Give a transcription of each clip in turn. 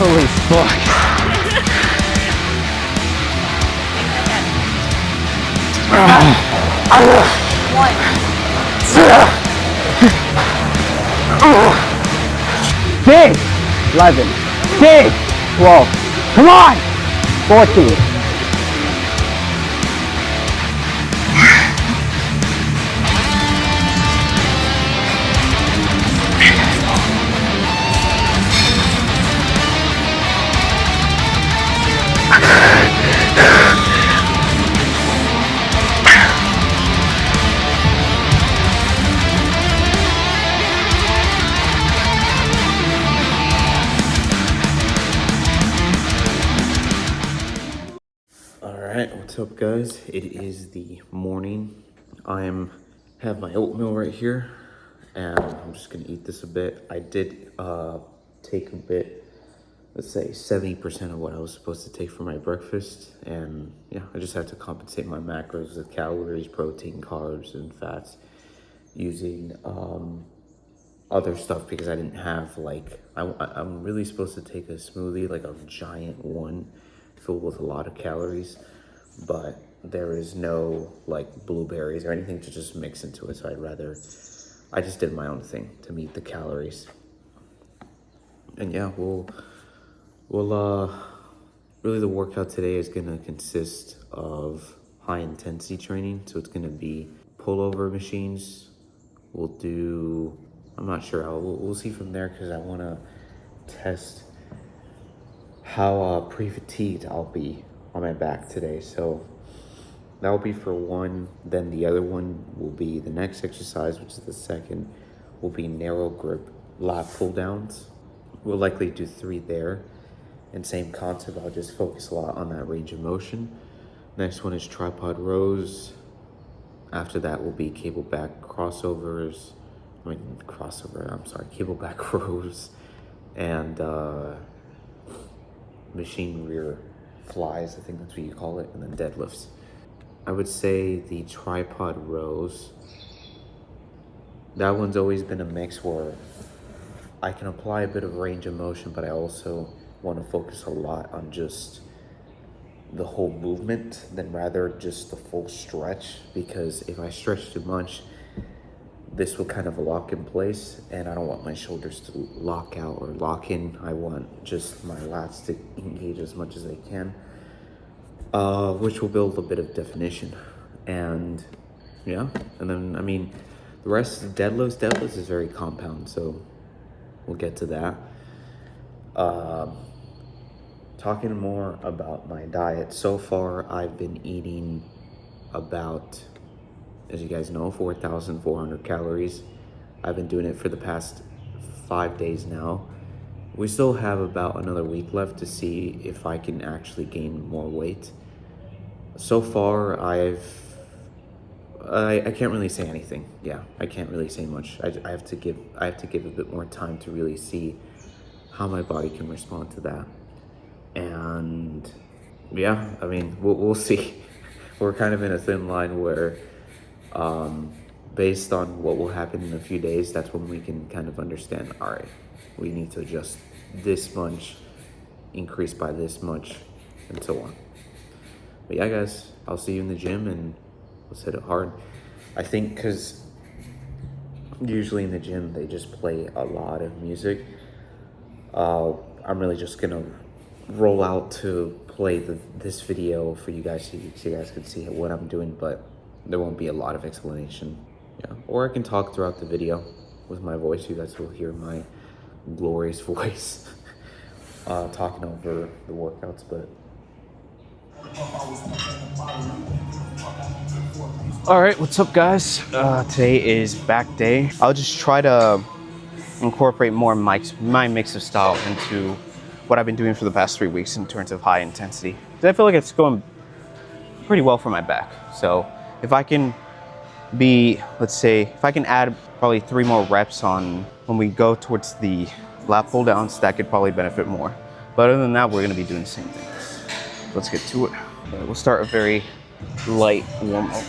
Holy fuck. One. 10, 11, 10, 12, come on, 14. Alright, what's up guys? It is the morning. Have my oatmeal right here and I'm just gonna eat this a bit. I did take a bit, let's say 70% of what I was supposed to take for my breakfast, and yeah, I just had to compensate my macros with calories, protein, carbs, and fats using other stuff because I didn't have I'm really supposed to take a smoothie, like a giant one filled with a lot of calories, but there is no like blueberries or anything to just mix into it, so I just did my own thing to meet the calories. And yeah, we'll really the workout today is gonna consist of high intensity training, so it's gonna be pullover machines. We'll do, I'm not sure how, we'll see from there because I want to test how pre-fatigued I'll be on my back today. So that will be for one. Then the other one will be the next exercise, which is the second, will be narrow grip lat pull downs. We'll likely do 3 there. And same concept, I'll just focus a lot on that range of motion. Next one is tripod rows. After that will be cable back crossovers. Cable back rows and machine rear flies, I think that's what you call it, and then deadlifts. I would say the tripod rows, that one's always been a mix where I can apply a bit of range of motion, but I also want to focus a lot on just the whole movement than rather just the full stretch, because if I stretch too much, this will kind of lock in place and I don't want my shoulders to lock out or lock in. I want just my lats to engage as much as they can, which will build a bit of definition. And yeah, and then I mean the rest, deadlifts is very compound, so we'll get to that. Talking more about my diet, so far I've been eating about, as you guys know, 4,400 calories. I've been doing it for the past 5 days now. We still have about another week left to see if I can actually gain more weight. So far I can't really say anything. Yeah, I can't really say much. I have to give a bit more time to really see how my body can respond to that. And yeah, I mean, we'll see. We're kind of in a thin line where, based on what will happen in a few days, that's when we can kind of understand, all right, we need to adjust this much, increase by this much, and so on. But yeah, guys, I'll see you in the gym and let's hit it hard. I think because usually in the gym, they just play a lot of music. I'm really just gonna roll out to play this video for you guys so you guys can see what I'm doing, but there won't be a lot of explanation. Yeah, or I can talk throughout the video with my voice. You guys will hear my glorious voice talking over the workouts. But All right, what's up guys? Today is back day. I'll just try to incorporate more my mix of style into what I've been doing for the past 3 weeks in terms of high intensity. I feel like it's going pretty well for my back. So if I can let's say, if I can add probably 3 more reps on when we go towards the lat pull downs, that could probably benefit more. But other than that, we're gonna be doing the same thing. Let's get to it. We'll start a very light warm up.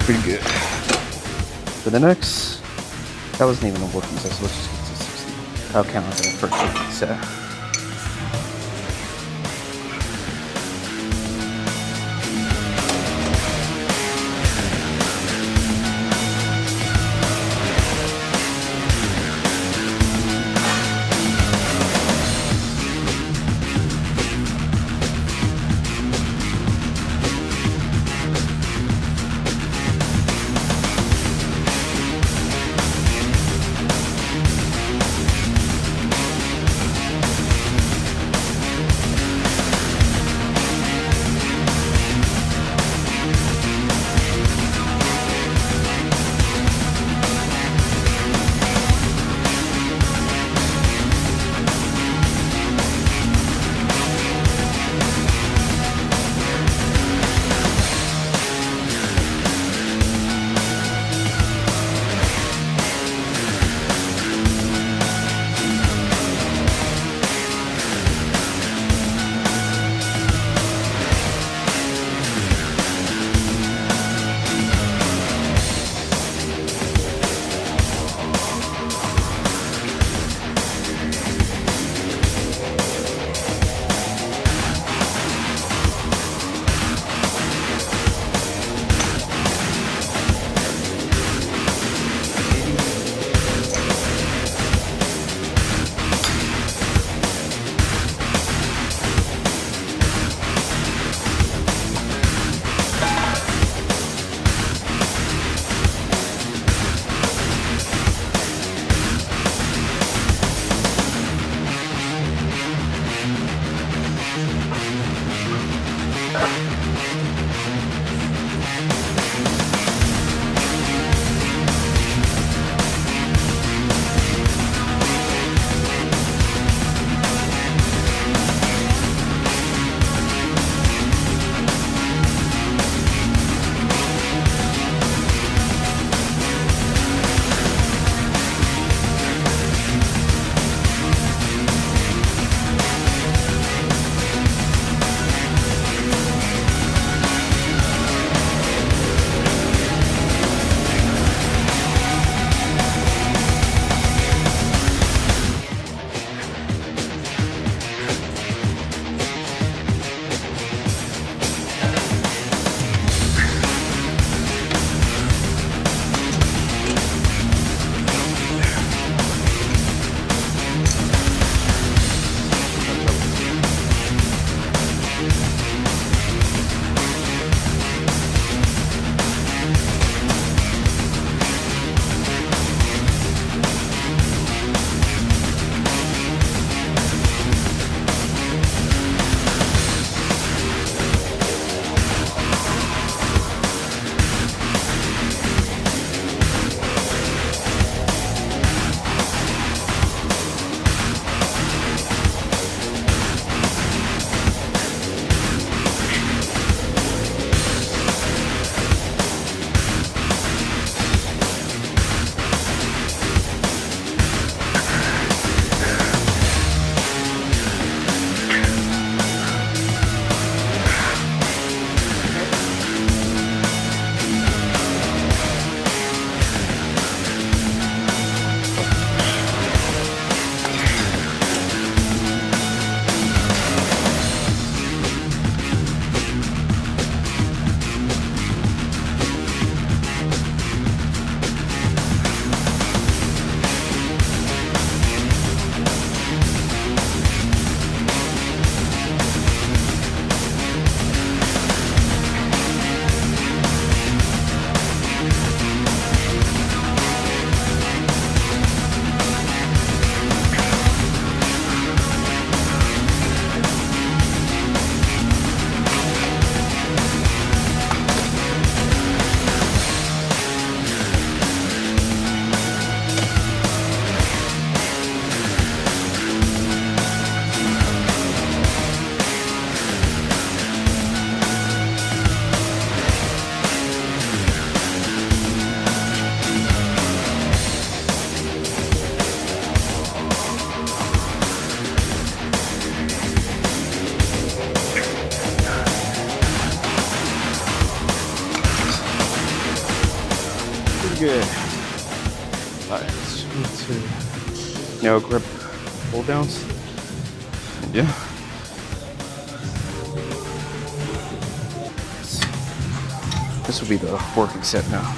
pretty good. For the next, that wasn't even a working size, so let's just get to 60. I'll count on the first chicken set. Good. All right, let's move to narrow grip pull downs. Yeah. This will be the working set now.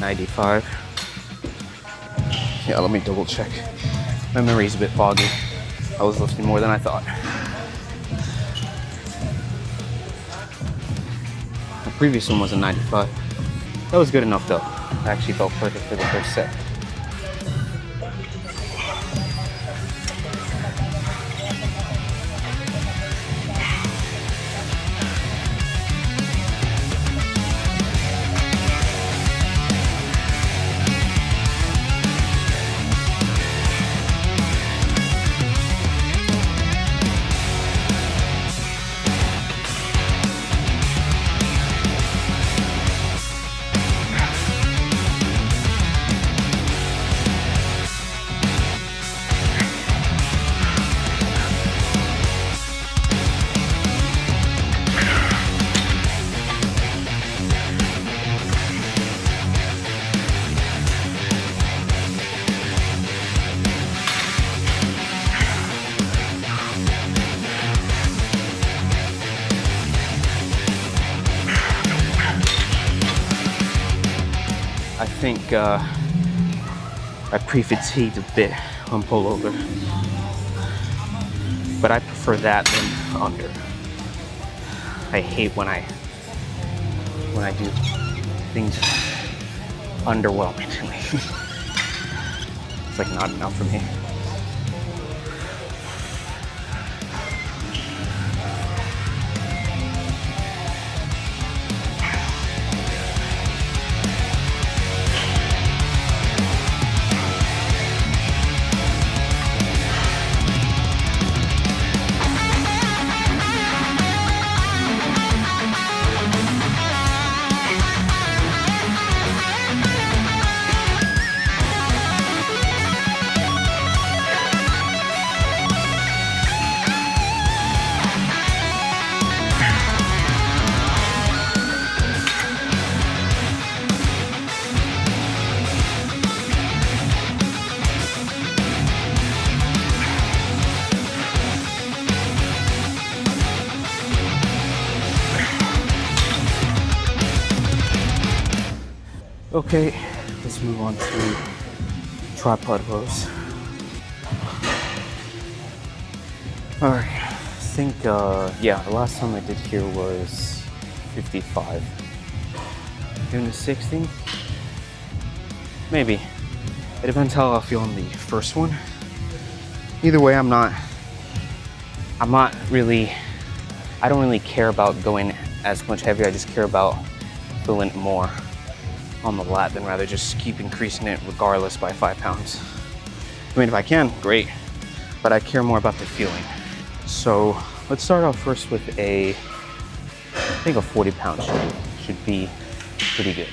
.95. Yeah, let me double check. My memory's a bit foggy. I was lifting more than I thought. The previous one was a 95. That was good enough though. I actually felt perfect for the first set. I think I pre-fatigued a bit on pullover, but I prefer that than under. I hate when I do things underwhelming to me. It's like not enough for me. Okay, let's move on to tripod rows. All right, I think, yeah, the last time I did here was 55. Doing the 60? Maybe. It depends how I feel on the first one. Either way, I don't really care about going as much heavier. I just care about feeling it more on the lat than rather just keep increasing it regardless by 5 pounds. I mean, if I can, great, but I care more about the feeling. So let's start off first with I think a 40-pound should be pretty good.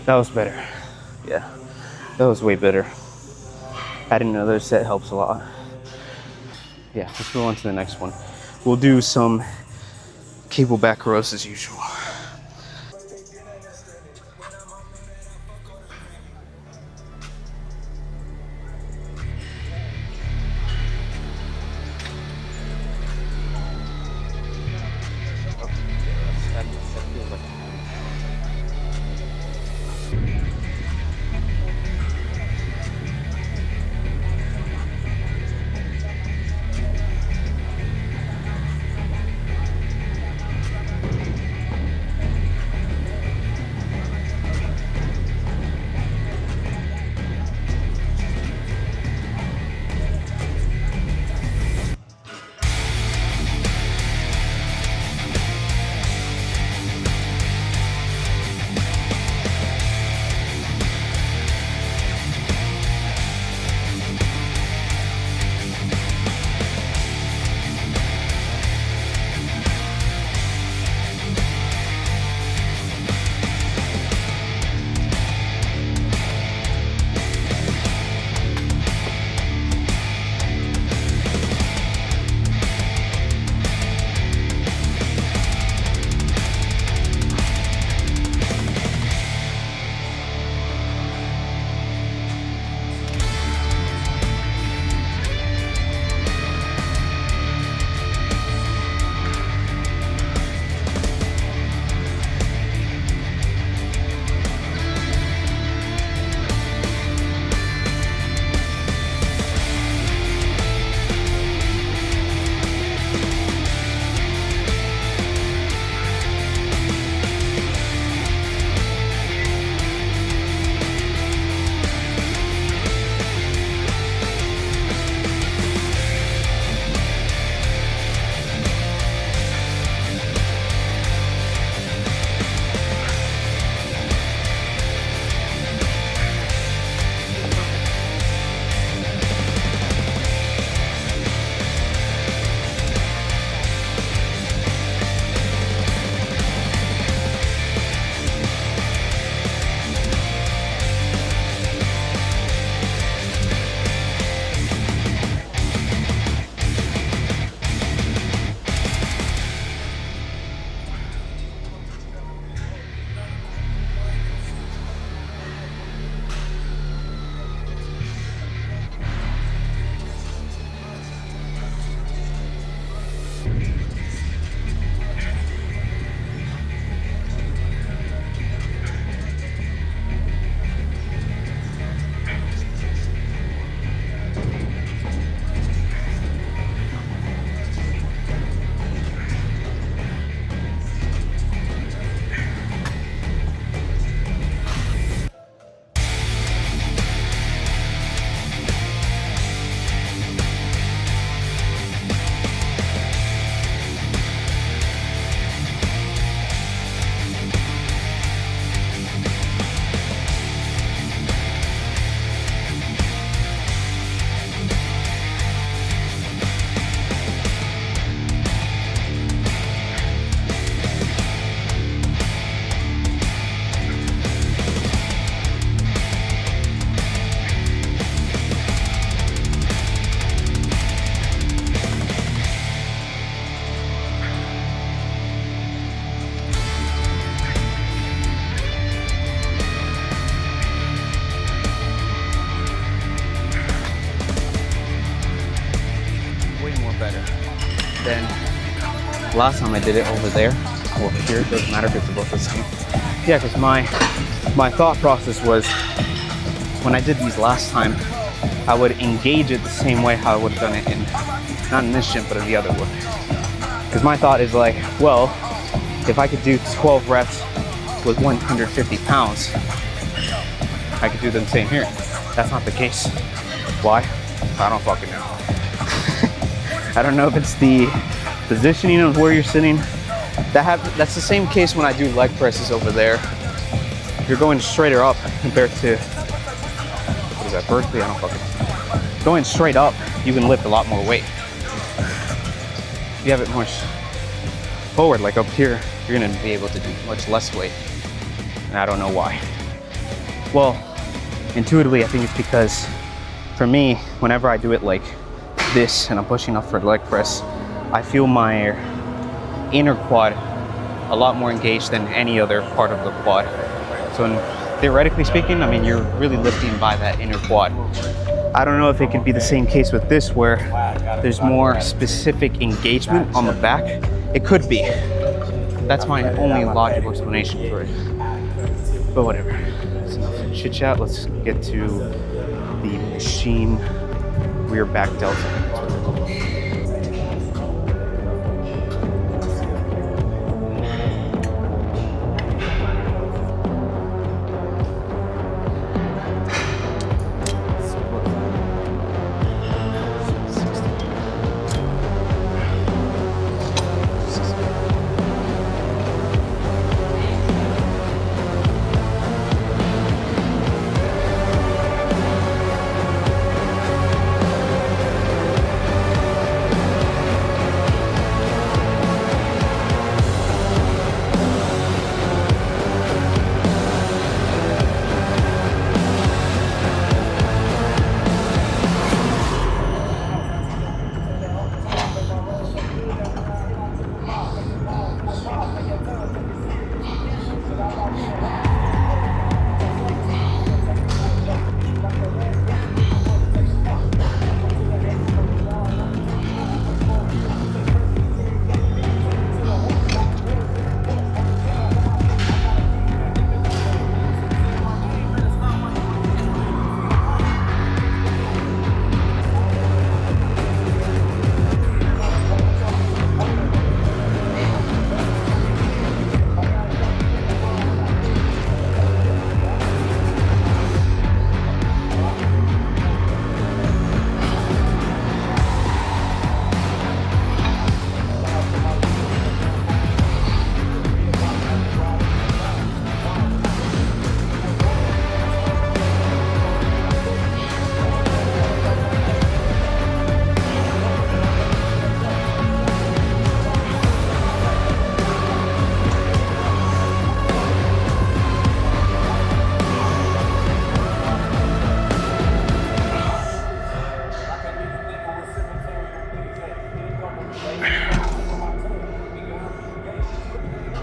That was better. Yeah, that was way better. Adding another set helps a lot. Yeah, let's move on to the next one. We'll do some cable back rows as usual. Then last time I did it over there or over here, doesn't matter if it's both the same. Yeah, because my thought process was when I did these last time, I would engage it the same way how I would have done it in, not in this gym, but in the other one. Because my thought is like, well, if I could do 12 reps with 150 pounds, I could do the same here. That's not the case. Why? I don't fucking know. I don't know if it's the positioning of where you're sitting. That's the same case when I do leg presses over there. If you're going straighter up compared to, what is that, Berkeley? I don't fucking know. Going straight up, you can lift a lot more weight. If you have it more forward, like up here, you're gonna be able to do much less weight. And I don't know why. Well, intuitively, I think it's because for me, whenever I do it like this and I'm pushing up for the leg press, I feel my inner quad a lot more engaged than any other part of the quad. So theoretically speaking, I mean, you're really lifting by that inner quad. I don't know if it could be the same case with this where there's more specific engagement on the back. It could be. That's my only logical explanation for it. But whatever. That's enough chit chat. Let's get to the machine rear back delta.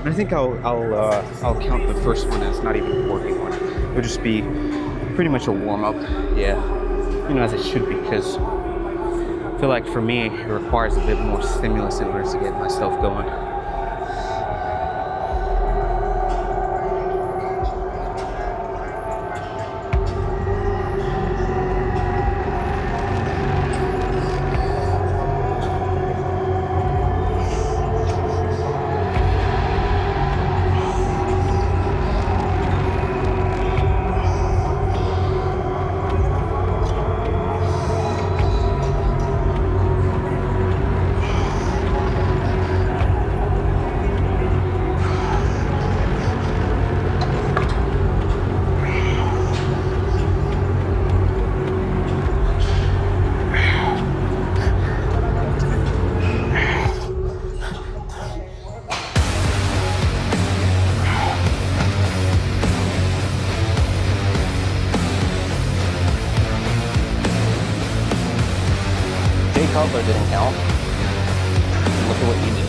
I think I'll count the first one as not even a working one. It'll just be pretty much a warm up. Yeah, you know, as it should be, because I feel like for me it requires a bit more stimulus in order to get myself going. Cutler didn't count. Look at what you did.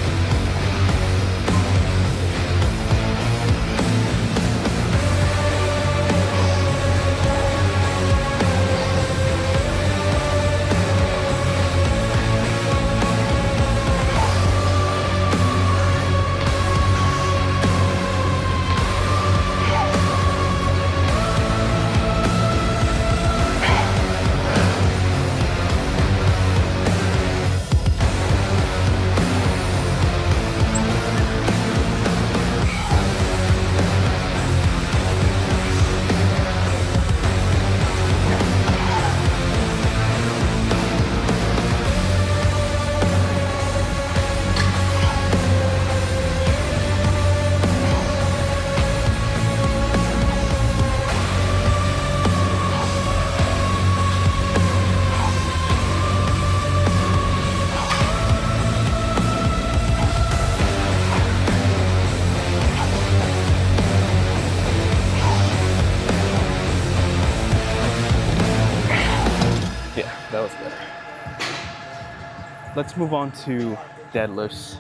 let's move on to deadlifts.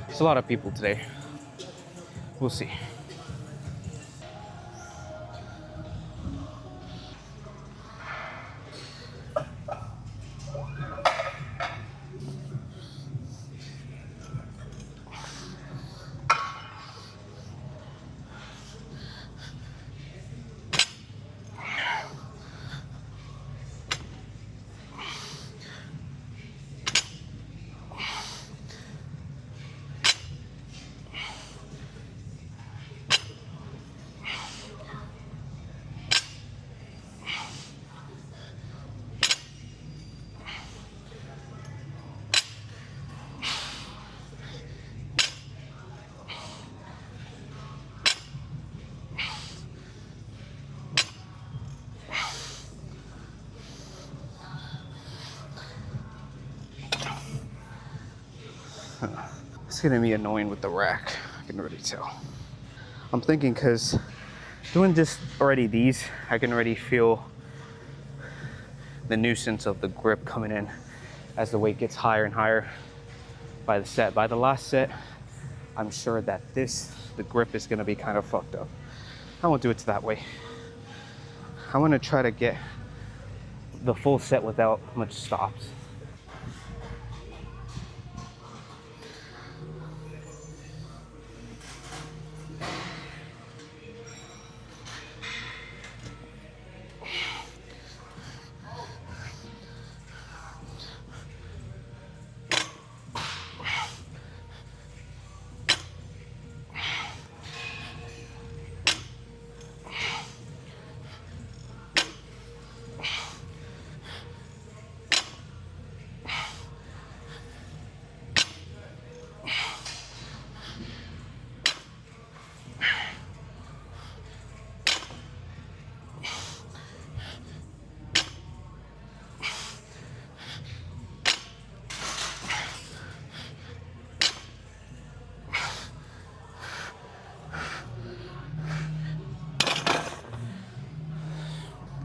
There's a lot of people today. We'll see. It's gonna be annoying with the rack, I can already tell. I'm thinking because doing just already these, I can already feel the nuisance of the grip coming in as the weight gets higher and higher by the set. By the last set, I'm sure that the grip is gonna be kind of fucked up. I won't do it that way. I wanna try to get the full set without much stops.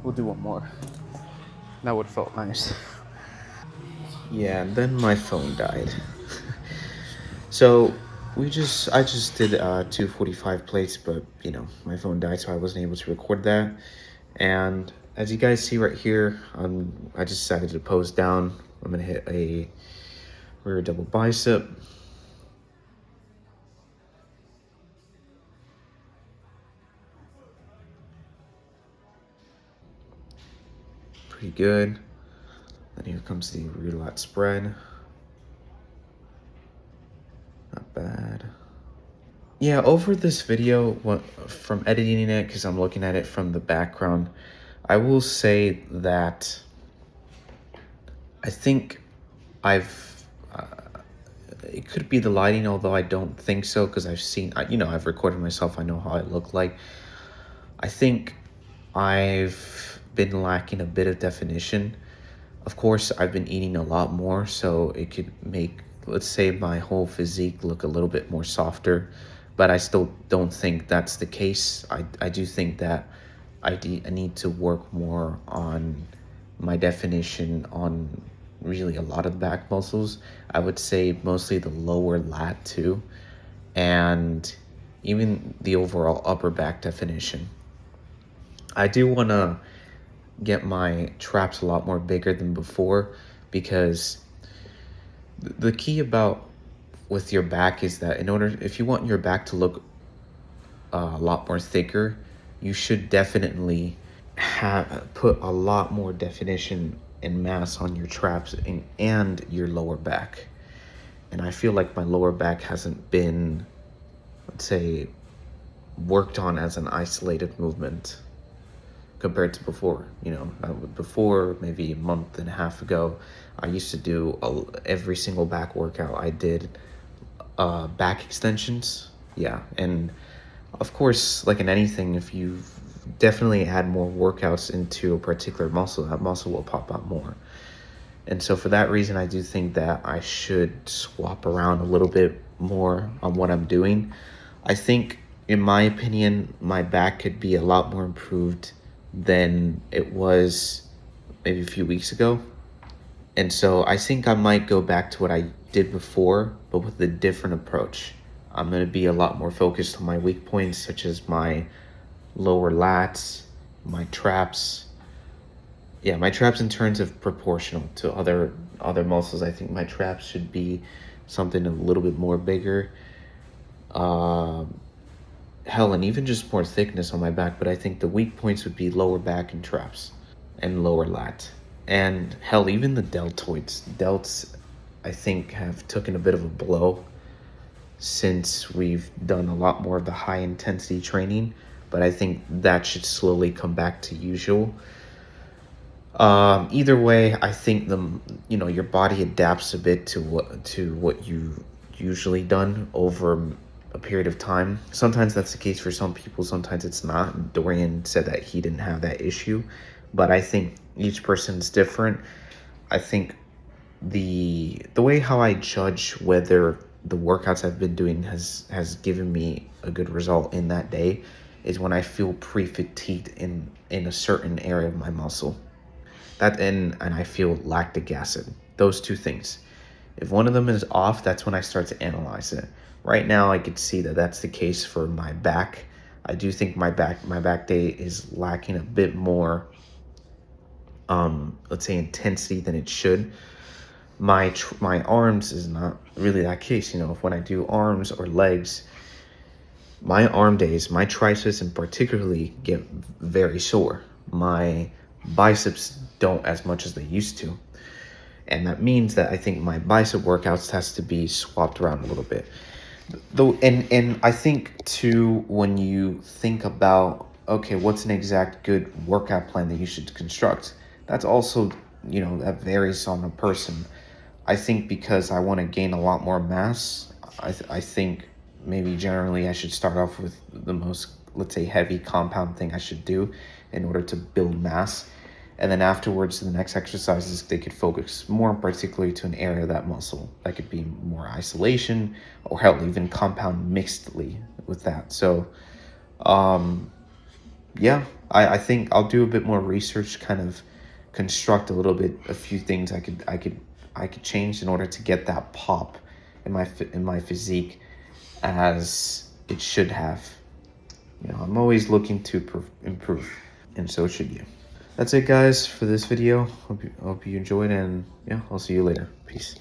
We'll do one more. That would have felt nice. Yeah, and then my phone died. So I just did 245 plates, but you know, my phone died, so I wasn't able to record that. And as you guys see right here, I just decided to pose down. I'm gonna hit a rear double bicep. Pretty good. Then here comes the rear lat spread. Not bad. Yeah, over this video, from editing it, because I'm looking at it from the background, I will say that I think it could be the lighting, although I don't think so, because I've recorded myself, I know how I look like. I think I've been lacking a bit of definition. Of course, I've been eating a lot more, so it could make, let's say, my whole physique look a little bit more softer, but I still don't think that's the case. I do think that I need to work more on my definition on really a lot of the back muscles. I would say mostly the lower lat too, and even the overall upper back definition. I do want to get my traps a lot more bigger than before, because the key about with your back is that if you want your back to look a lot more thicker, you should definitely put a lot more definition and mass on your traps and your lower back. And I feel like my lower back hasn't been, let's say, worked on as an isolated movement compared to before. You know, before, maybe a month and a half ago, I used to do every single back workout I did back extensions. Yeah, and of course, like in anything, if you've definitely add more workouts into a particular muscle, that muscle will pop out more. And so for that reason, I do think that I should swap around a little bit more on what I'm doing. I think, in my opinion, my back could be a lot more improved than it was maybe a few weeks ago. And so I think I might go back to what I did before, but with a different approach. I'm going to be a lot more focused on my weak points, such as my lower lats, my traps. Yeah, my traps in terms of proportional to other muscles. I think my traps should be something a little bit more bigger. Hell, and even just more thickness on my back. But I think the weak points would be lower back and traps and lower lat. And hell, even the deltoids. Delts, I think, have taken a bit of a blow since we've done a lot more of the high intensity training. But I think that should slowly come back to usual. Either way, I think your body adapts a bit to what you usually done over a period of time. Sometimes that's the case for some people, sometimes it's not. Dorian said that he didn't have that issue, but I think each person's different. I think the way how I judge whether the workouts I've been doing has given me a good result in that day is when I feel pre-fatigued in a certain area of my muscle. That and I feel lactic acid. Those two things. If one of them is off, that's when I start to analyze it. Right now, I could see that that's the case for my back. I do think my back day is lacking a bit more, let's say, intensity than it should. My arms is not really that case. When I do arms or legs, my arm days, my triceps in particularly get very sore. My biceps don't as much as they used to. And that means that I think my bicep workouts has to be swapped around a little bit. Though, and I think too, when you think about, okay, what's an exact good workout plan that you should construct? That's also, that varies on a person. I think because I want to gain a lot more mass, I think maybe generally I should start off with the most, let's say, heavy compound thing I should do in order to build mass. And then afterwards, the next exercises, they could focus more particularly to an area of that muscle. That could be more isolation or hell, even compound mixedly with that. So, yeah, I think I'll do a bit more research, kind of construct a few things I could change in order to get that pop in my physique as it should have. I'm always looking to improve, and so should you. That's it, guys, for this video. Hope you enjoyed, and yeah, I'll see you later. Peace.